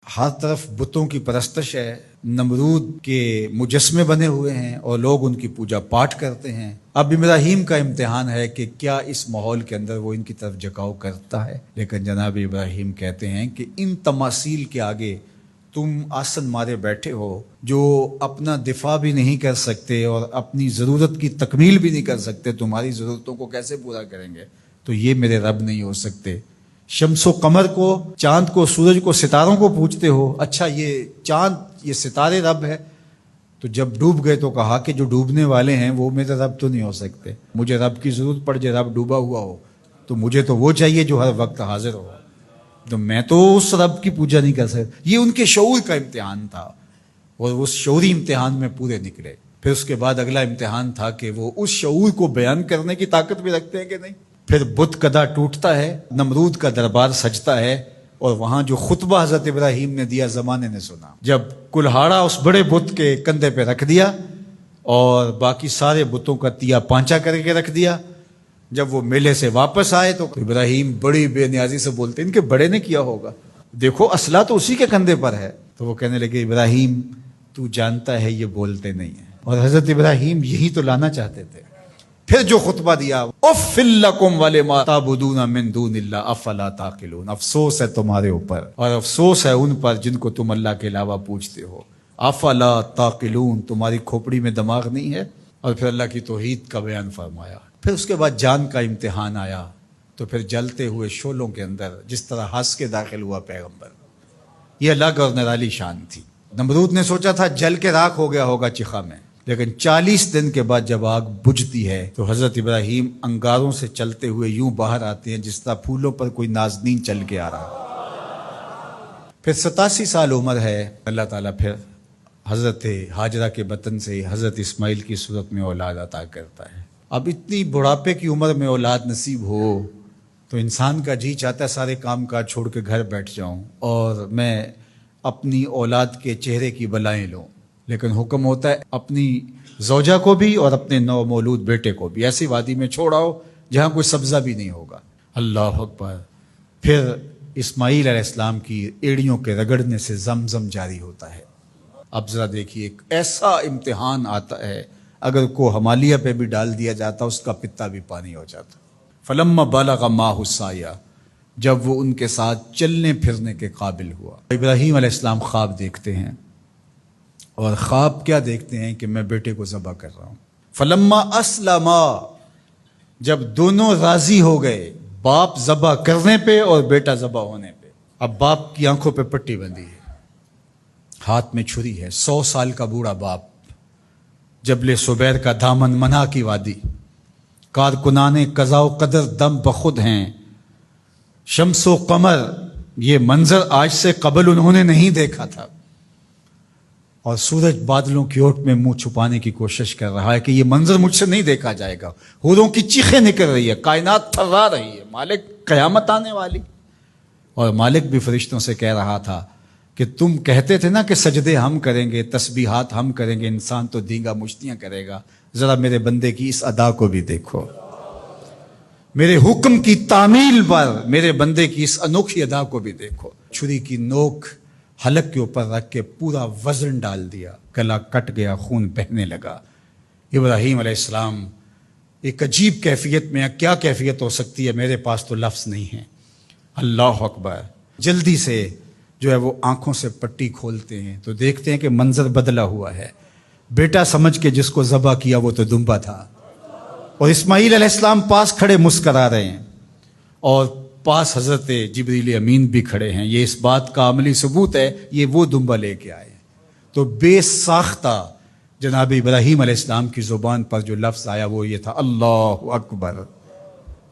ہر طرف بتوں کی پرستش ہے، نمرود کے مجسمے بنے ہوئے ہیں اور لوگ ان کی پوجا پاٹ کرتے ہیں۔ اب ابراہیم کا امتحان ہے کہ کیا اس ماحول کے اندر وہ ان کی طرف جھکاؤ کرتا ہے، لیکن جناب ابراہیم کہتے ہیں کہ ان تماثیل کے آگے تم آسن مارے بیٹھے ہو، جو اپنا دفاع بھی نہیں کر سکتے اور اپنی ضرورت کی تکمیل بھی نہیں کر سکتے، تمہاری ضرورتوں کو کیسے پورا کریں گے؟ تو یہ میرے رب نہیں ہو سکتے۔ شمس و قمر کو، چاند کو، سورج کو، ستاروں کو پوجتے ہو، اچھا یہ چاند یہ ستارے رب ہے؟ تو جب ڈوب گئے تو کہا کہ جو ڈوبنے والے ہیں وہ میرے رب تو نہیں ہو سکتے، مجھے رب کی ضرورت پڑ جائے، رب ڈوبا ہوا ہو تو مجھے تو وہ چاہیے جو ہر وقت حاضر ہو، تو میں تو اس رب کی پوجا نہیں کر سکتا۔ یہ ان کے شعور کا امتحان تھا اور اس شعوری امتحان میں پورے نکلے۔ پھر اس کے بعد اگلا امتحان تھا کہ وہ اس شعور کو بیان کرنے کی طاقت بھی رکھتے ہیں کہ نہیں۔ پھر بت کدا ٹوٹتا ہے، نمرود کا دربار سجتا ہے، اور وہاں جو خطبہ حضرت ابراہیم نے دیا زمانے نے سنا، جب کلہاڑا اس بڑے بت کے کندھے پہ رکھ دیا اور باقی سارے بتوں کا تیا پانچا کر کے رکھ دیا، جب وہ میلے سے واپس آئے تو ابراہیم بڑی بے نیازی سے بولتے ان کے بڑے نے کیا ہوگا، دیکھو اسلحہ تو اسی کے کندھے پر ہے۔ تو وہ کہنے لگے ابراہیم تو جانتا ہے یہ بولتے نہیں ہیں، اور حضرت ابراہیم یہی تو لانا چاہتے تھے۔ پھر جو خطبہ دیا، اف لکم ولما تعبدون من دون اللہ افلا تعقلون، افسوس ہے تمہارے اوپر اور افسوس ہے ان پر جن کو تم اللہ کے علاوہ پوجتے ہو، افلا تعقلون، تمہاری کھوپڑی میں دماغ نہیں ہے۔ اور پھر اللہ کی توحید کا بیان فرمایا۔ پھر اس کے بعد جان کا امتحان آیا، تو پھر جلتے ہوئے شعلوں کے اندر جس طرح ہنس کے داخل ہوا پیغمبر، یہ الگ اور نرالی شان تھی۔ نمرود نے سوچا تھا جل کے راکھ ہو گیا ہوگا چخا میں، لیکن 40 دن کے بعد جب آگ بجھتی ہے تو حضرت ابراہیم انگاروں سے چلتے ہوئے یوں باہر آتے ہیں جس طرح پھولوں پر کوئی نازنین چل کے آ رہا۔ پھر 87 سال عمر ہے، اللہ تعالیٰ پھر حضرت ہاجرہ کے بطن سے حضرت اسماعیل کی صورت میں اولاد عطا کرتا ہے۔ اب اتنی بڑھاپے کی عمر میں اولاد نصیب ہو تو انسان کا جی چاہتا ہے سارے کام کاج چھوڑ کے گھر بیٹھ جاؤں اور میں اپنی اولاد کے چہرے کی بلائیں لوں، لیکن حکم ہوتا ہے اپنی زوجہ کو بھی اور اپنے نو مولود بیٹے کو بھی ایسی وادی میں چھوڑ آؤ جہاں کوئی سبزہ بھی نہیں ہوگا۔ اللہ اکبر۔ پھر اسماعیل علیہ السلام کی ایڑیوں کے رگڑنے سے زمزم جاری ہوتا ہے۔ اب ذرا دیکھیے، ایک ایسا امتحان آتا ہے اگر کو ہمالیہ پہ بھی ڈال دیا جاتا اس کا پتا بھی پانی ہو جاتا۔ فلما بلغ معہ السعی، جب وہ ان کے ساتھ چلنے پھرنے کے قابل ہوا۔ ابراہیم علیہ السلام خواب دیکھتے ہیں، اور خواب کیا دیکھتے ہیں کہ میں بیٹے کو ذبح کر رہا ہوں۔ فلما اسلما، جب دونوں راضی ہو گئے، باپ ذبح کرنے پہ اور بیٹا ذبح ہونے پہ، اب باپ کی آنکھوں پہ پٹی بندھی ہے، ہاتھ میں چھری ہے، 100 سال کا بوڑھا باپ، جبل سبیر کا دامن، منا کی وادی، کارکنان قضاء و قدر دم بخود ہیں، شمس و قمر، یہ منظر آج سے قبل انہوں نے نہیں دیکھا تھا، اور سورج بادلوں کی اوٹ میں منہ چھپانے کی کوشش کر رہا ہے کہ یہ منظر مجھ سے نہیں دیکھا جائے گا، حوروں کی چیخیں نکل رہی ہے، کائنات تھرا رہی ہے، مالک قیامت آنے والی۔ اور مالک بھی فرشتوں سے کہہ رہا تھا کہ تم کہتے تھے نا کہ سجدے ہم کریں گے، تسبیحات ہم کریں گے، انسان تو دینگا مشتیاں کرے گا، ذرا میرے بندے کی اس ادا کو بھی دیکھو، میرے حکم کی تعمیل پر میرے بندے کی اس انوکھی ادا کو بھی دیکھو۔ چھری کی نوک حلق کے اوپر رکھ کے پورا وزن ڈال دیا، گلا کٹ گیا، خون بہنے لگا۔ ابراہیم علیہ السلام ایک عجیب کیفیت میں، کیا کیفیت ہو سکتی ہے، میرے پاس تو لفظ نہیں ہے۔ اللہ اکبر۔ جلدی سے جو ہے وہ آنکھوں سے پٹی کھولتے ہیں تو دیکھتے ہیں کہ منظر بدلا ہوا ہے، بیٹا سمجھ کے جس کو ذبح کیا وہ تو دمبا تھا، اور اسماعیل علیہ السلام پاس کھڑے مسکرا رہے ہیں، اور پاس حضرت جبریل امین بھی کھڑے ہیں۔ یہ اس بات کا عملی ثبوت ہے یہ وہ دمبا لے کے آئے ہیں۔ تو بے ساختہ جناب ابراہیم علیہ السلام کی زبان پر جو لفظ آیا وہ یہ تھا، اللہ اکبر،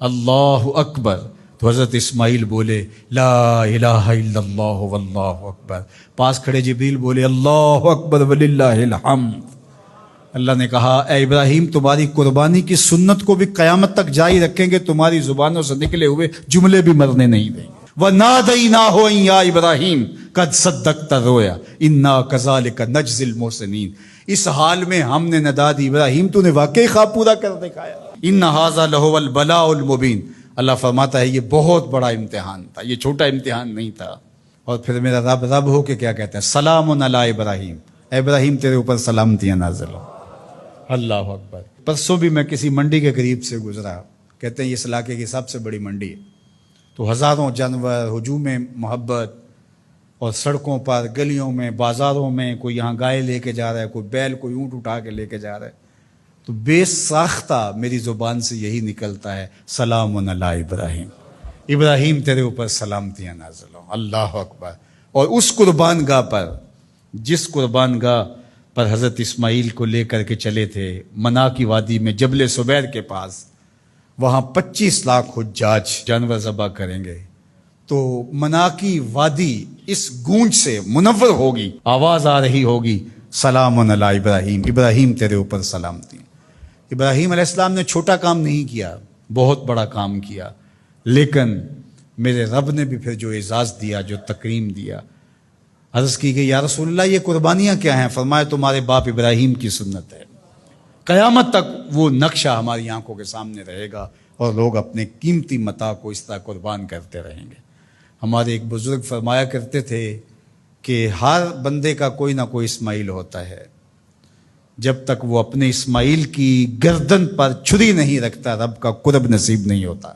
اللہ اکبر۔ تو حضرت اسماعیل بولے لا الہ الا اللہ واللہ اکبر، پاس کھڑے جبریل بولے اللہ اکبر وللہ الحمد۔ اللہ نے کہا اے ابراہیم تمہاری قربانی کی سنت کو بھی قیامت تک جاری رکھیں گے، تمہاری زبانوں سے نکلے ہوئے جملے بھی مرنے نہیں دیں گے۔ وَنَادَيْنَاهُ أَن يَا إِبْرَاهِيمُ قَدْ صَدَّقْتَ الرُّؤْيَا إِنَّا كَذَلِكَ نَجْزِي الْمُحْسِنِينَ، اس حال میں ہم نے ندا دی ابراہیم تو نے واقعی خواب پورا کر دکھایا۔ إِنَّ هَذَا لَهُوَ الْبَلَاءُ الْمُبِينُ، اللہ فرماتا ہے یہ بہت بڑا امتحان تھا، یہ چھوٹا امتحان نہیں تھا۔ اور پھر میرا رب رب ہو کے کیا کہتا ہے؟ سلام علی ابراہیم، اے ابراہیم تیرے اوپر سلامتیاں نازل ہو۔ اللہ اکبر۔ پرسوں بھی میں کسی منڈی کے قریب سے گزرا، کہتے ہیں اس علاقے کی سب سے بڑی منڈی ہے، تو ہزاروں جانور، ہجوم محبت، اور سڑکوں پر، گلیوں میں، بازاروں میں، کوئی یہاں گائے لے کے جا رہا ہے، کوئی بیل، کوئی اونٹ اٹھا کے لے کے جا رہا ہے، تو بے ساختہ میری زبان سے یہی نکلتا ہے، سلام علی ابراہیم، ابراہیم تیرے اوپر سلامتیاں نازل ہوں۔ اللہ اکبر۔ اور اس قربان گاہ پر، جس قربان گاہ پر حضرت اسماعیل کو لے کر کے چلے تھے، منا کی وادی میں جبل سبیر کے پاس، وہاں 25 لاکھ حجاج جانور ذبح کریں گے، تو منا کی وادی اس گونج سے منور ہوگی، آواز آ رہی ہوگی، سلام علی ابراہیم، ابراہیم تیرے اوپر سلامتی۔ ابراہیم علیہ السلام نے چھوٹا کام نہیں کیا، بہت بڑا کام کیا، لیکن میرے رب نے بھی پھر جو اعزاز دیا، جو تکریم دیا، عرض کی کہ یا رسول اللہ یہ قربانیاں کیا ہیں؟ فرمایا تمہارے باپ ابراہیم کی سنت ہے، قیامت تک وہ نقشہ ہماری آنکھوں کے سامنے رہے گا، اور لوگ اپنے قیمتی متاع کو اس طرح قربان کرتے رہیں گے۔ ہمارے ایک بزرگ فرمایا کرتے تھے کہ ہر بندے کا کوئی نہ کوئی اسماعیل ہوتا ہے، جب تک وہ اپنے اسماعیل کی گردن پر چھری نہیں رکھتا رب کا قرب نصیب نہیں ہوتا۔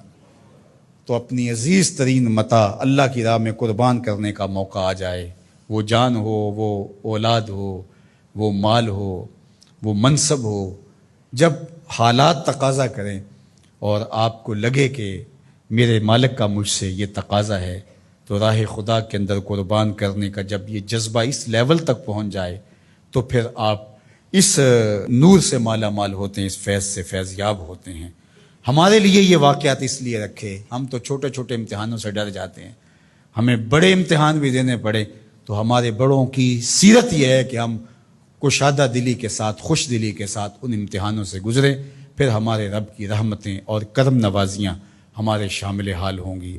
تو اپنی عزیز ترین متاع اللہ کی راہ میں قربان کرنے کا موقع آ جائے، وہ جان ہو، وہ اولاد ہو، وہ مال ہو، وہ منصب ہو، جب حالات تقاضا کریں اور آپ کو لگے کہ میرے مالک کا مجھ سے یہ تقاضا ہے، تو راہ خدا کے اندر قربان کرنے کا جب یہ جذبہ اس لیول تک پہنچ جائے، تو پھر آپ اس نور سے مالا مال ہوتے ہیں، اس فیض سے فیض یاب ہوتے ہیں۔ ہمارے لیے یہ واقعات اس لیے رکھے، ہم تو چھوٹے چھوٹے امتحانوں سے ڈر جاتے ہیں، ہمیں بڑے امتحان بھی دینے پڑے تو ہمارے بڑوں کی سیرت یہ ہے کہ ہم کشادہ دلی کے ساتھ، خوش دلی کے ساتھ ان امتحانوں سے گزریں، پھر ہمارے رب کی رحمتیں اور کرم نوازیاں ہمارے شامل حال ہوں گی۔